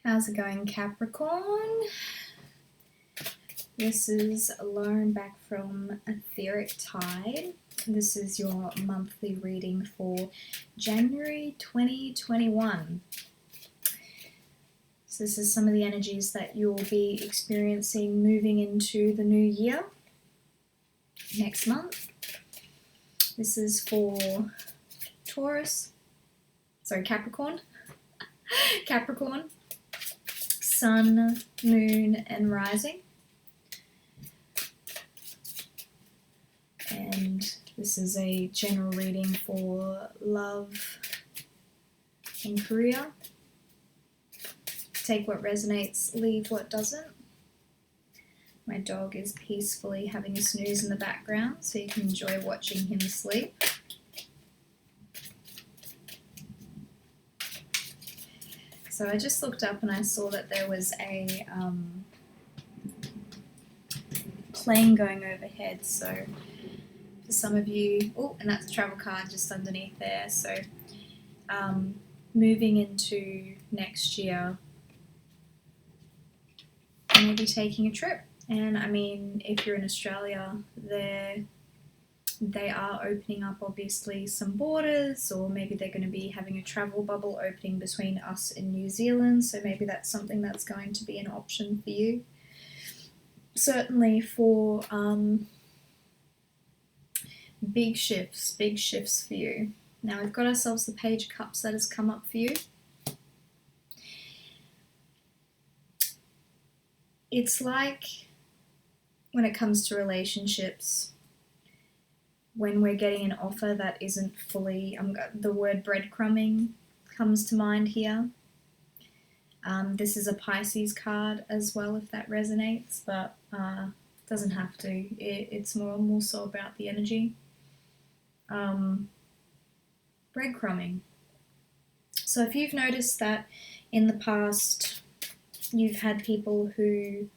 How's it going, Capricorn? This is Lauren back from Etheric Tide. This is your monthly reading for January 2021. So this is some of the energies that you'll be experiencing moving into the new year next month. This is for Capricorn. Capricorn, Sun, Moon, and Rising. And this is a general reading for love and career. Take what resonates, leave what doesn't. My dog is peacefully having a snooze in the background, so you can enjoy watching him sleep. So I just looked up and I saw that there was a plane going overhead. So for some of you, oh, and that's a travel card just underneath there. So moving into next year, maybe taking a trip. And I mean, if you're in Australia, they are opening up obviously some borders, or maybe they're going to be having a travel bubble opening between us and New Zealand, so maybe that's something that's going to be an option for you. Certainly for big shifts for you. Now we've got ourselves the Page of Cups that has come up for you. It's like when it comes to relationships, when we're getting an offer that isn't fully, the word breadcrumbing comes to mind here. This is a Pisces card as well, if that resonates, but doesn't have to. It's more so about the energy. Breadcrumbing. So if you've noticed that in the past you've had people who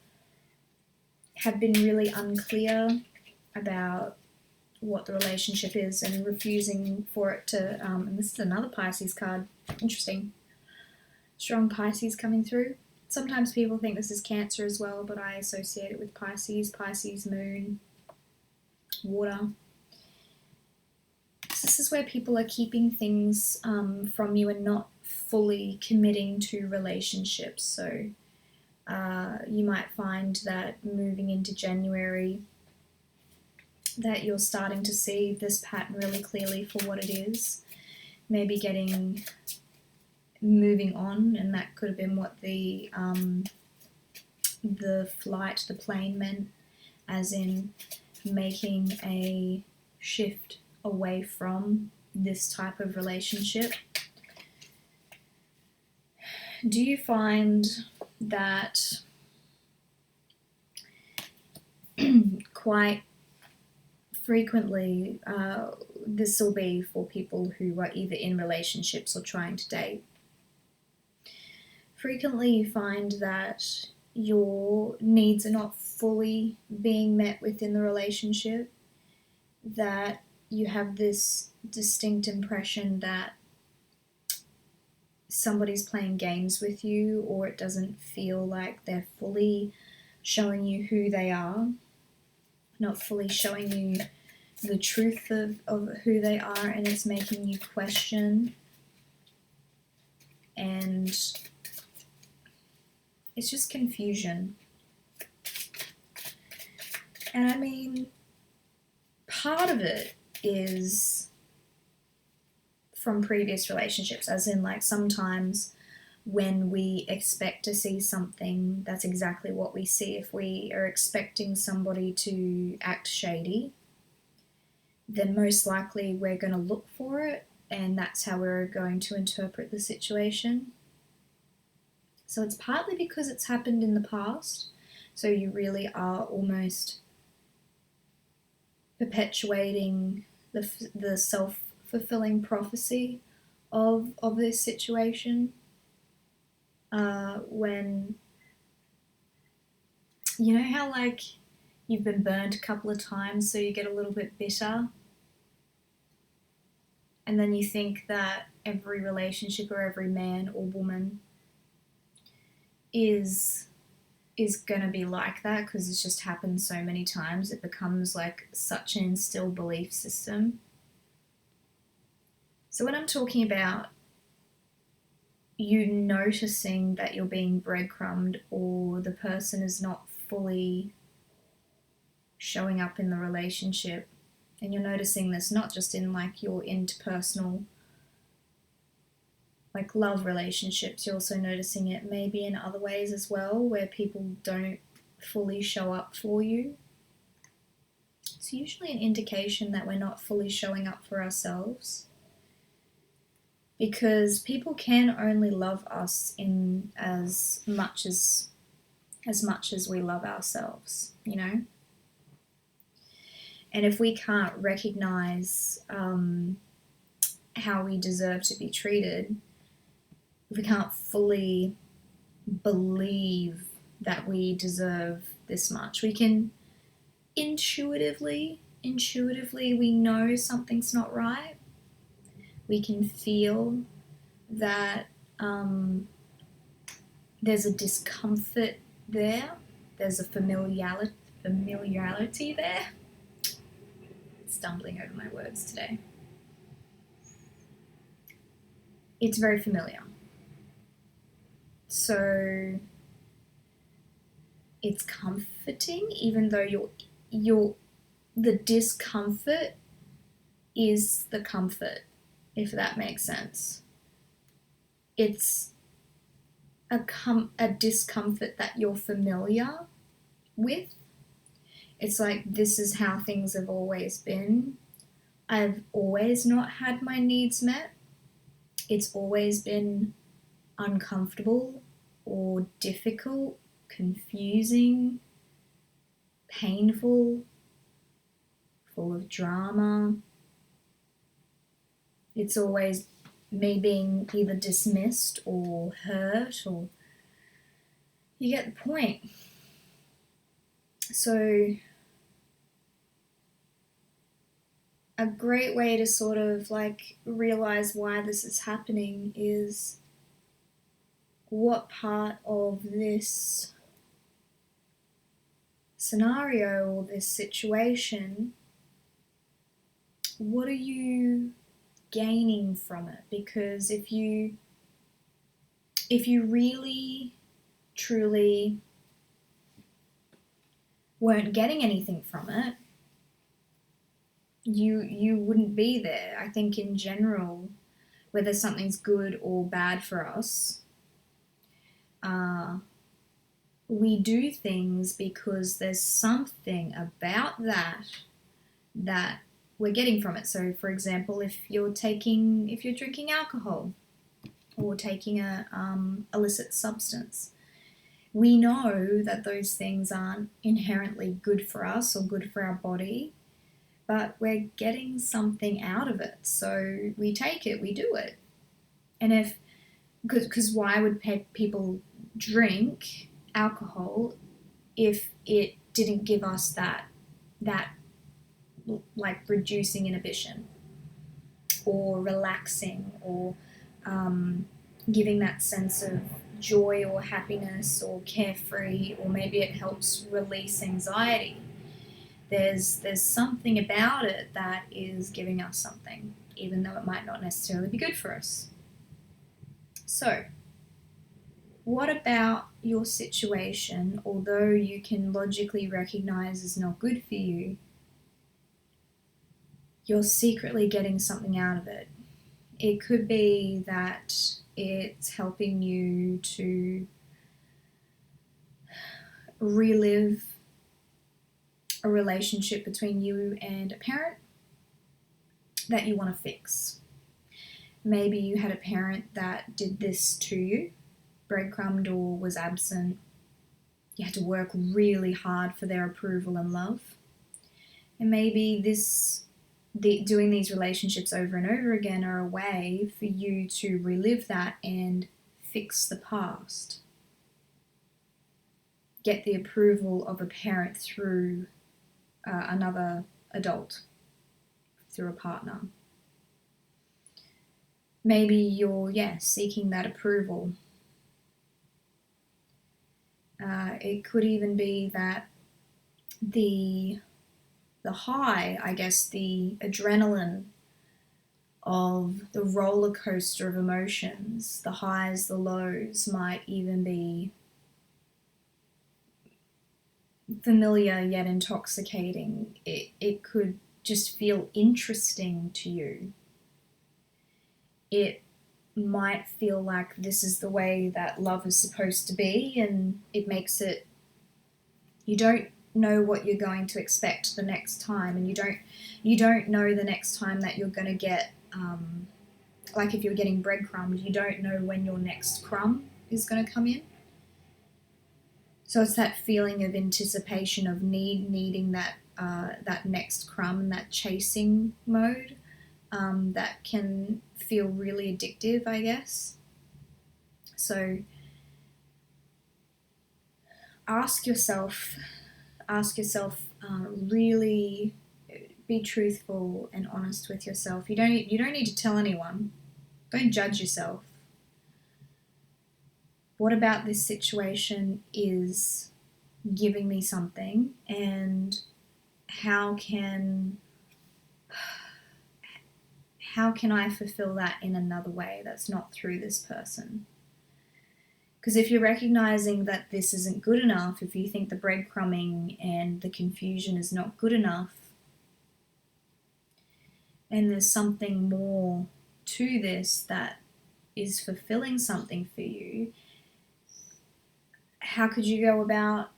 have been really unclear about what the relationship is and refusing for it to, and this is another Pisces card, interesting, strong Pisces coming through. Sometimes people think this is Cancer as well, but I associate it with Pisces moon, water. So this is where people are keeping things from you and not fully committing to relationships. So you might find that moving into January that you're starting to see this pattern really clearly for what it is. Maybe moving on, and that could have been what the plane meant, as in making a shift away from this type of relationship. Do you find that quite frequently, this will be for people who are either in relationships or trying to date. Frequently you find that your needs are not fully being met within the relationship, that you have this distinct impression that somebody's playing games with you, or it doesn't feel like they're fully showing you who they are, not fully showing you the truth of who they are, and it's making you question, and it's just confusion. And I mean, part of it is from previous relationships, as in like sometimes when we expect to see something, that's exactly what we see. If we are expecting somebody to act shady, then most likely we're going to look for it, and that's how we're going to interpret the situation. So it's partly because it's happened in the past, so you really are almost perpetuating the self-fulfilling prophecy of this situation. When, you know how like you've been burnt a couple of times, so you get a little bit bitter, and then you think that every relationship or every man or woman is going to be like that because it's just happened so many times. It becomes like such an instilled belief system. So when I'm talking about you noticing that you're being breadcrumbed or the person is not fully showing up in the relationship, and you're noticing this not just in like your interpersonal like love relationships, you're also noticing it maybe in other ways as well where people don't fully show up for you. It's usually an indication that we're not fully showing up for ourselves, because people can only love us in as much as we love ourselves, you know? And if we can't recognize how we deserve to be treated, if we can't fully believe that we deserve this much, we can intuitively we know something's not right. We can feel that there's a discomfort there. There's a familiarity there. Stumbling over my words today. It's very familiar. So it's comforting, even though the discomfort is the comfort, if that makes sense. It's a discomfort that you're familiar with. It's like, this is how things have always been. I've always not had my needs met. It's always been uncomfortable or difficult, confusing, painful, full of drama. It's always me being either dismissed or hurt, or you get the point. So a great way to sort of like realize why this is happening is, what part of this scenario or this situation, what are you gaining from it? Because if you really truly weren't getting anything from it, you wouldn't be there. I think in general, whether something's good or bad for us, we do things because there's something about that we're getting from it. So for example, if you're drinking alcohol or taking a illicit substance, we know that those things aren't inherently good for us or good for our body, but we're getting something out of it. So we take it, we do it. And because why would people drink alcohol if it didn't give us that like reducing inhibition or relaxing or giving that sense of joy or happiness or carefree, or maybe it helps release anxiety. There's something about it that is giving us something, even though it might not necessarily be good for us. So, what about your situation, although you can logically recognize is not good for you, you're secretly getting something out of it? It could be that it's helping you to relive a relationship between you and a parent that you want to fix. Maybe you had a parent that did this to you, breadcrumbed or was absent. You had to work really hard for their approval and love. And maybe doing these relationships over and over again are a way for you to relive that and fix the past. Get the approval of a parent through another adult, through a partner. Maybe you're, seeking that approval It could even be that the high, I guess, the adrenaline of the roller coaster of emotions, the highs, the lows, might even be familiar yet intoxicating. It could just feel interesting to you. It might feel like this is the way that love is supposed to be, and it makes it, you don't know what you're going to expect the next time, and you don't know the next time that you're going to get, like if you're getting breadcrumbs, you don't know when your next crumb is going to come in. So it's that feeling of anticipation of needing that that next crumb, and that chasing mode, that can feel really addictive, I guess. So ask yourself, really be truthful and honest with yourself. You don't need to tell anyone. Don't judge yourself. What about this situation is giving me something, and how can I fulfill that in another way that's not through this person? Because if you're recognizing that this isn't good enough, if you think the breadcrumbing and the confusion is not good enough, and there's something more to this that is fulfilling something for you, how could you go about,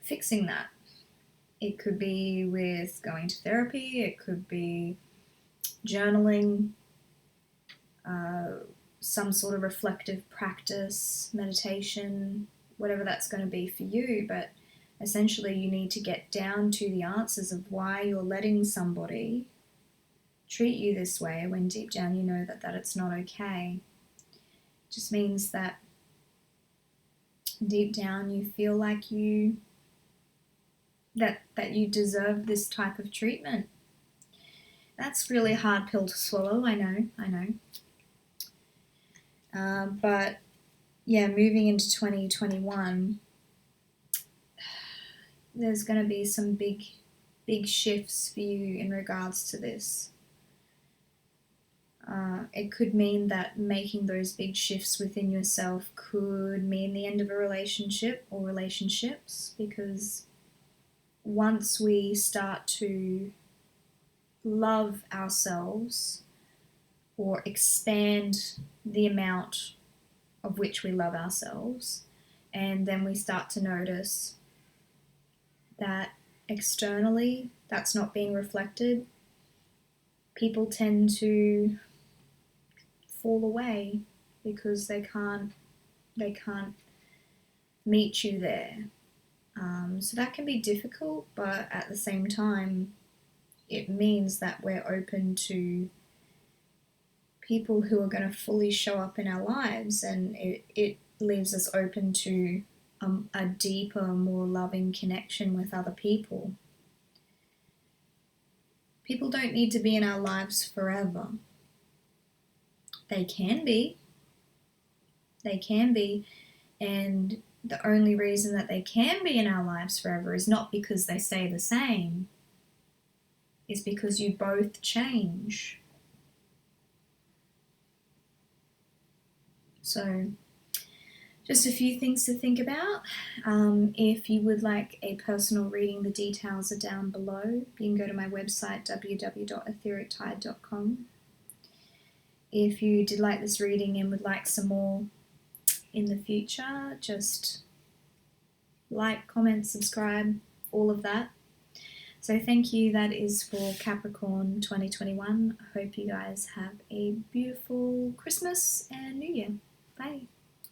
fixing that? It could be with going to therapy, it could be journaling, some sort of reflective practice, meditation, whatever that's going to be for you. But essentially you need to get down to the answers of why you're letting somebody treat you this way, when deep down you know that it's not okay. It just means that deep down you feel like that you deserve this type of treatment. That's really a hard pill to swallow, I know. But yeah, moving into 2021, there's going to be some big shifts for you in regards to this. It could mean that making those big shifts within yourself could mean the end of a relationship or relationships, because once we start to love ourselves or expand the amount of which we love ourselves, and then we start to notice that externally that's not being reflected, people tend to fall away because they can't meet you there. So that can be difficult, but at the same time it means that we're open to people who are going to fully show up in our lives, and it leaves us open to a deeper, more loving connection with other people. People don't need to be in our lives forever. They can be, and the only reason that they can be in our lives forever is not because they stay the same, it's because you both change. So just a few things to think about. If you would like a personal reading, the details are down below. You can go to my website, www.etherictide.com. If you did like this reading and would like some more in the future, just like, comment, subscribe, all of that. So thank you. That is for Capricorn 2021. I hope you guys have a beautiful Christmas and New Year. Bye.